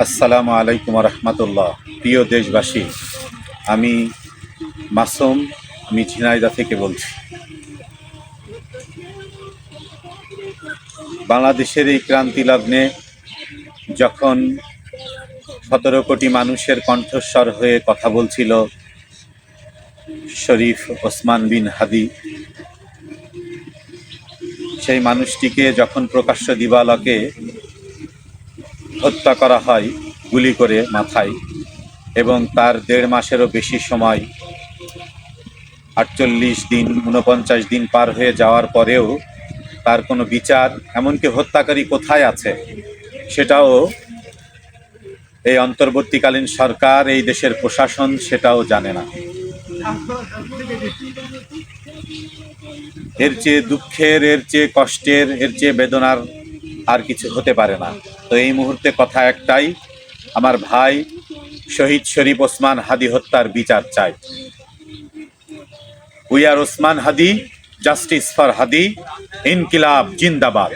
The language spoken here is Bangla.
আসসালামু আলাইকুম রহমতুল্লাহ। প্রিয় দেশবাসী, আমি মাসুম, আমি ঝিনাইদহ থেকে বলছি। বাংলাদেশের এই ক্রান্তি লগ্নে যখন 17 কোটি মানুষের কণ্ঠস্বর হয়ে কথা বলছিল শরীফ ওসমান বিন হাদি, সেই মানুষটিকে যখন প্রকাশ্য দিবালোকে হত্যা করা হয় গুলি করে মাথায়, এবং তার 1.5 মাসেরও বেশি সময় 48 দিন 49 দিন পার হয়ে যাওয়ার পরেও তার কোনো বিচার, এমনকি হত্যাকারী কোথায় আছে সেটাও এই অন্তর্বর্তীকালীন সরকার, এই দেশের প্রশাসন সেটাও জানে না। এর চেয়ে দুঃখের, এর চেয়ে কষ্টের, এর চেয়ে বেদনার আর কিছু হতে পারে না। তো এই মুহূর্তে কথা একটাই, আমার ভাই শহীদ শরীফ ওসমান হাদি হত্যার বিচার চাই। We are Osman Hadi, justice for Hadi, ইনকিলাব জিন্দাবাদ।